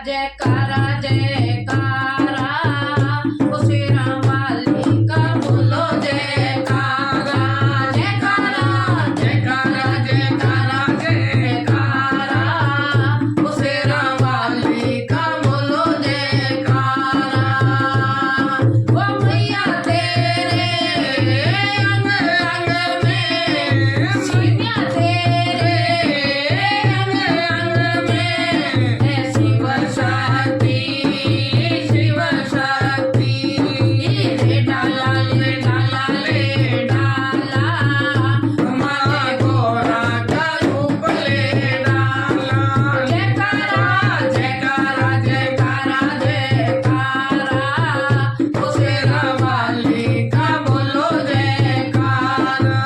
जयकारा जयकारा उसे रामाली का बोलो जयकारा जयकारा जयकारा जयकारा जयकारा उसे रामाली का बोलो जयकारा वो मैया तेरे अंग अंग में सीनिया तेरे अंग अंग में शिव शक्ति शिव शक्ति ले डाला ले डाला ले डाला हमारे गोरा का रूप ले डाला जयकारा जयकारा जयकारा जयकारा उसे रामाली का बोलो जयकारा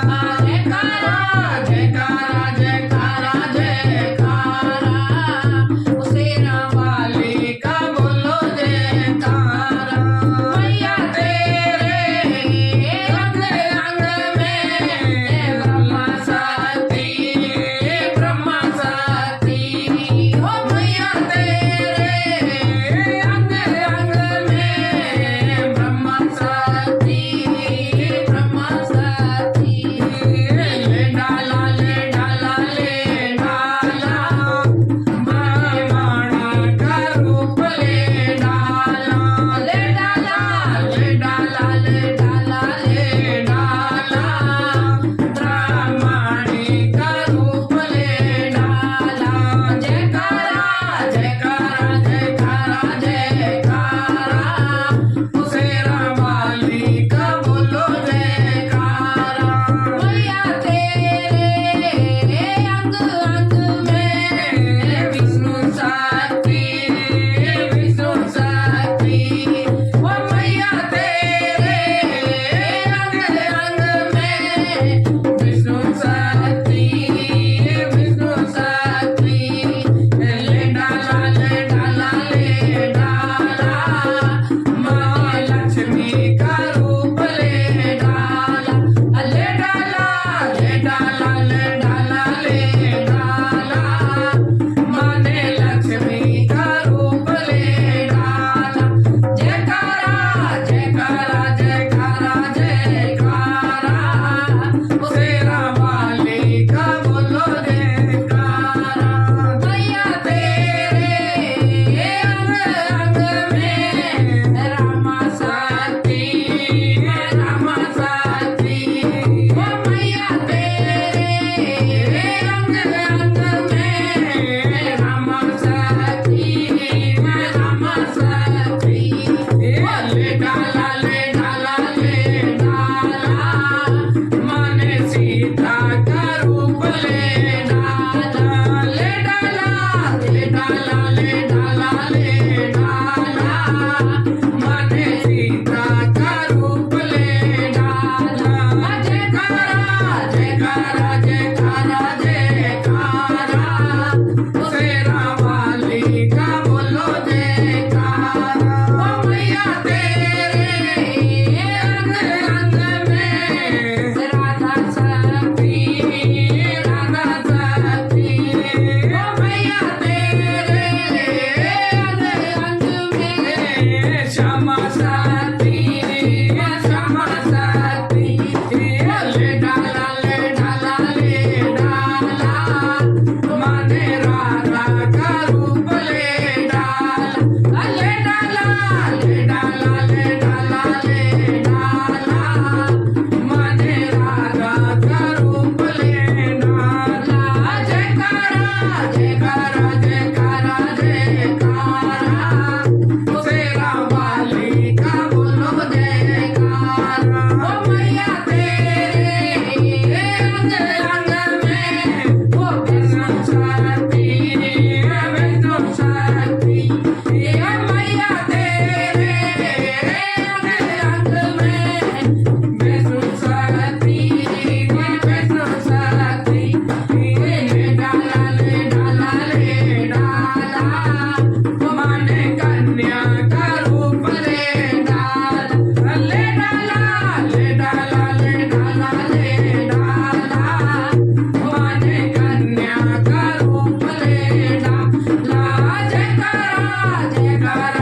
जयकारा जयकारा जयकारा जयकारा उसे रामाली का बोलो जयकारा मैया तेरे अंग अंग में ब्रह्मा शक्ति हो मैया तेरे अंग अंग में ब्रह्मा शक्ति ले डाला ले डाला ले डाला माणा का रूप ले डाला ले डाला ले डाला ले डाला ले डाला ब्राह्मणी का रूप ले डाला जयकारा जयकारा जयकारा जयकारा उसे रामाली का बोलो जयकारा मैया तेरे अंग अंग में विष्णु शक्ति वो मैया तेरे अंग अंग में विष्णु शक्ति ले डाला ले डाला ले डाला माँ लक्ष्मी का रूप ले डाला ले डाला ले डाला ले डाला ले डाला माँ ने लक्ष्मी का रूप ले डाला जयकारा जयकारा जयकारा जयकारा उसे रामाली का बोलो जयकारा मैया तेरे अंग अंग में रामा शक्ति वो मैया तेरे अंग अंग में रामा शक्ति ले डाला ले डाला ले डाला माने सीता का रूप ले डाला ले डाला ले डाला ले डाला ले डाला माने सीता का रूप ले डाला जयकारा जयकारा जयकारा जयकारा उसे रामाली का बोलो जयकारा ओ मैया तेरे अंग अंग में राधा शक्ति ओ मैया तेरे अंग अंग में श्यामा शक्ति ले डाला ले डाला ले डाला माने राधा का रूप ले डाला ले डाला ले डाला ले डाला ले डाला माने राधा का रूप ले डाला जयकारा जयकारा जयकारा जयकारा उसे रामाली का बोलो जयकारा ओ मैया तेरे अंग अंग में वो विष्णु शक्ति ओ मैया तेरे अंग अंग में विष्णु शक्ति ले डाला ले डाला ले लेकरा